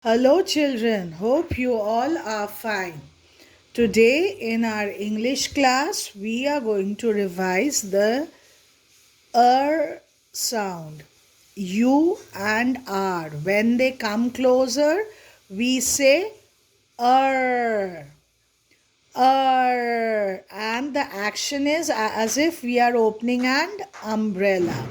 Hello, children. Hope you all are fine. Today, in our English class, we are going to revise the sound. U and R. When they come closer, we say and the action is as if we are opening an umbrella.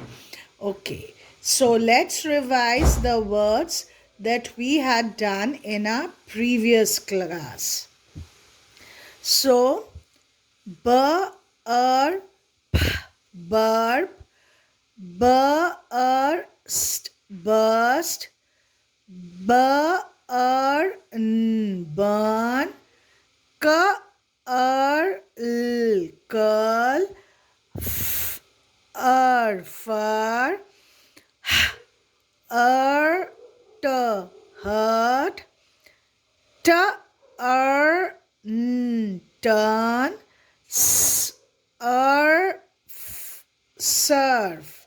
Okay, so let's revise the words that we had done in our previous class. So, b-er, burp, burst, burst, burn, curl, fur, hurt, turn, serve.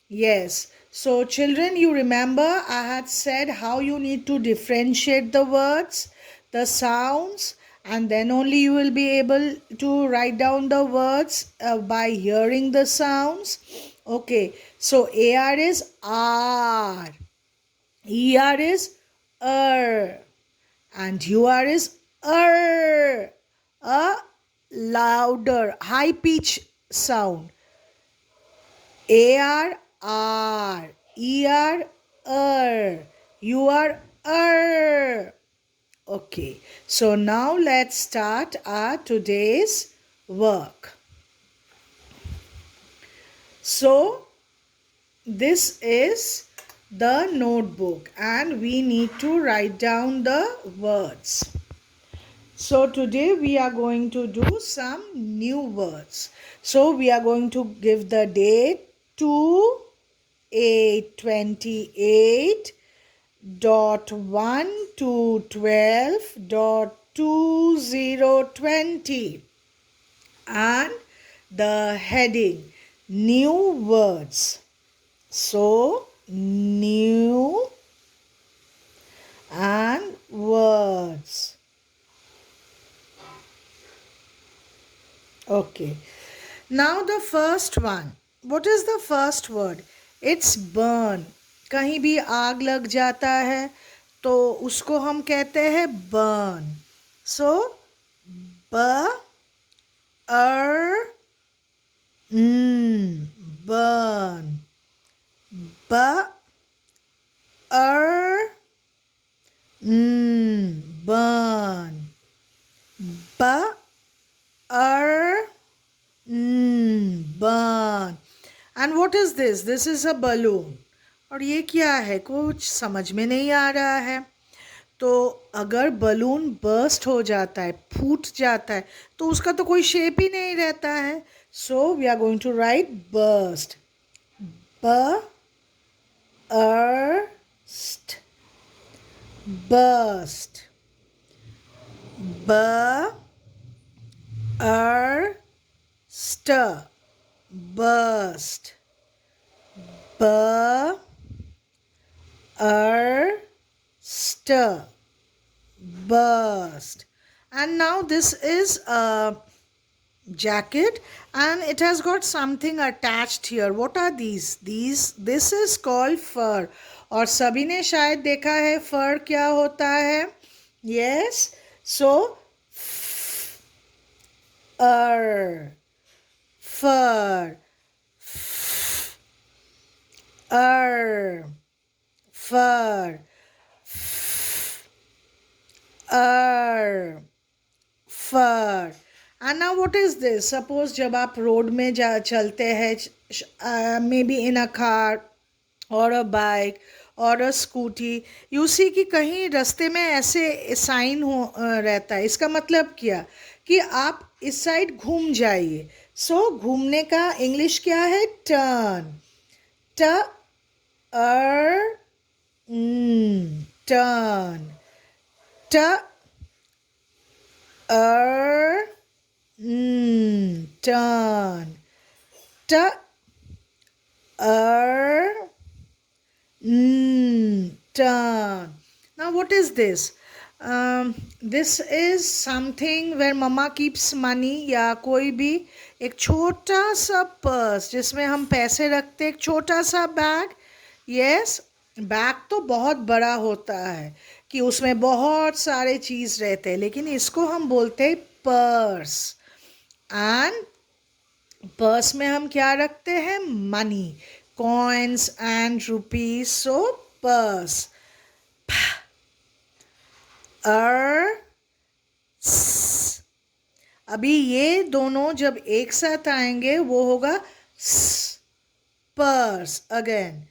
Yes. So, children, you remember I had said how you need to differentiate the words, the sounds, and then only you will be able to write down the words by hearing the sounds. Okay. So, AR is R, ER is and UR is a louder, high pitch sound. AR, R, ER, UR. Okay, so now let's start our today's work. So, this is the notebook and we need to write down the words. So today we are going to do some new words. So we are going to give the date 2/8/28 dot 1 to 12.2020 and the heading new words. So new and words. Okay. Now the first one. What is the first word? It's burn. कहीं भी आग लग जाता है तो उसको हम कहते हैं burn. So burn, burn, burn, burn, burn. Burn. And what is this? This is a balloon. और ये क्या है? कुछ समझ में नहीं आ रहा है. तो अगर बलून बर्स्ट हो जाता है, फूट जाता है, तो उसका तो कोई शेप ही नहीं रहता है. So we are going to write burst. Burst, burst, burst, burst. And now this is a jacket and it has got something attached here. What are these? This is called fur. और सभी ने शायद देखा है fur क्या होता है. Yes. So fur, fur, fur, fur. And now what is this? Suppose जब आप रोड में चलते हैं, maybe in a car or a bike और अ स्कूटी, यू सी कि कहीं रास्ते में ऐसे साइन हो रहता है. इसका मतलब क्या कि आप इस साइड घूम जाइए. सो घूमने का इंग्लिश क्या है? Turn. Turn, turn, turn, turn, turn. Now what is this? This is something where mama keeps money, या कोई भी एक छोटा सा पर्स जिसमें हम पैसे रखते, एक छोटा सा बैग. यस, बैग तो बहुत बड़ा होता है कि उसमें बहुत सारे चीज़ रहते हैं, लेकिन इसको हम बोलते हैं पर्स. एंड पर्स में हम क्या रखते हैं? Money, coins and rupees. So purse. अभी ये दोनों जब एक साथ आएंगे वो होगा purse. Again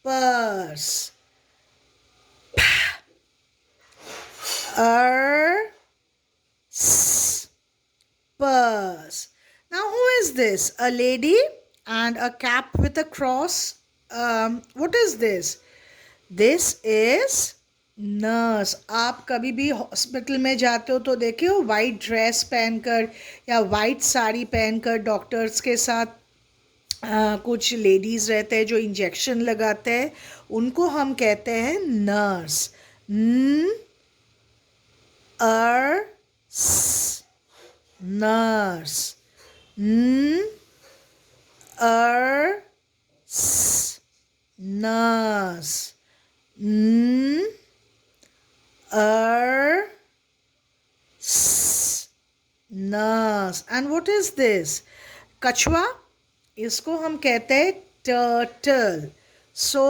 purse. Purse. Now who is this? A lady and a cap with a cross. What is this? This is nurse. आप कभी भी हॉस्पिटल में जाते हो तो देखे हो वाइट ड्रेस पहनकर या वाइट साड़ी पहनकर डॉक्टर्स के साथ कुछ लेडीज़ रहते हैं जो इंजेक्शन लगाते हैं, उनको हम कहते हैं nurse. nurse. Nurse. Nurse. And what is this? कछुआ. इसको हम कहते हैं turtle. So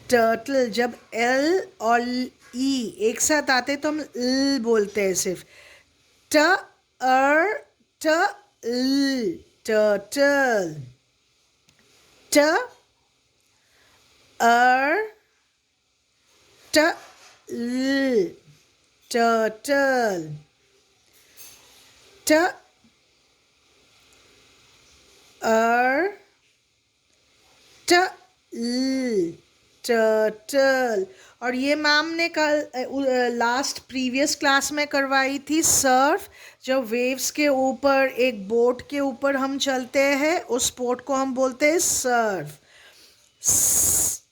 turtle. जब एल और ई एक साथ आते तो हम ल बोलते हैं सिर्फ. टर्टल. टर्टल. टर्टल. टर्टल. और ये मैम ने कल लास्ट प्रीवियस क्लास में करवाई थी सर्फ. जब वेव्स के ऊपर एक बोट के ऊपर हम चलते हैं उस बोट को हम बोलते हैं surf. Surf.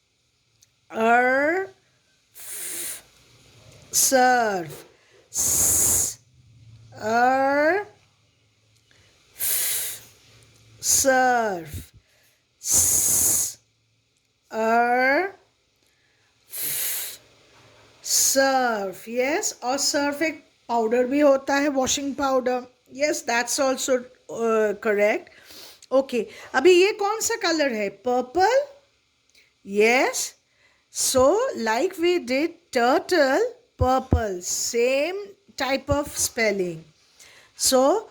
Surf. Surf. Yes. और सर्फ एक पाउडर भी होता है, washing powder. Yes, that's also correct. Okay, अभी ये कौन सा कलर है? Purple. Yes. So like we did turtle, purple, same type of spelling. So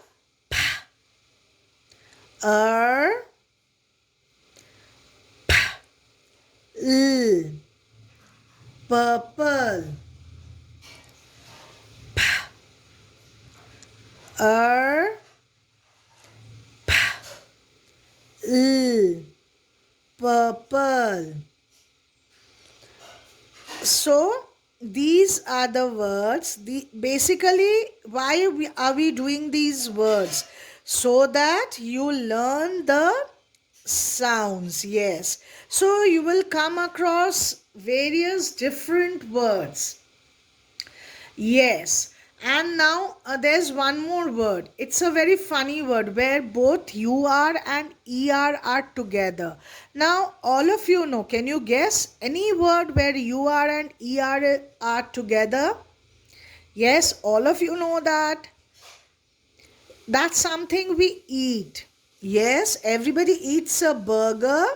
purple. Purple. So these are the words. Basically, why are we doing these words? So that you learn the sounds. Yes. So you will come across various different words. Yes. And now there's one more word. It's a very funny word where both UR and ER are together. Now all of you know, can you guess any word where UR and ER are together? Yes, all of you know that. That's something we eat. Yes, everybody eats a burger.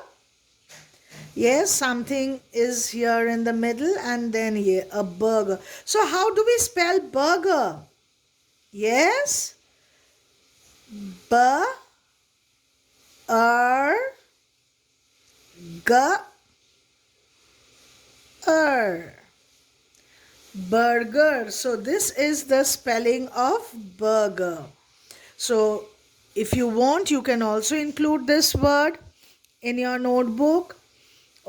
Yes, something is here in the middle and then here a burger. So how do we spell burger? Yes, B-R-G-E-R. Burger. So this is the spelling of burger. So if you want, you can also include this word in your notebook.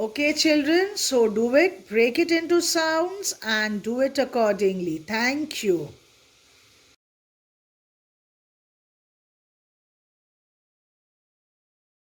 Okay, children, so do it, break it into sounds and do it accordingly. Thank you.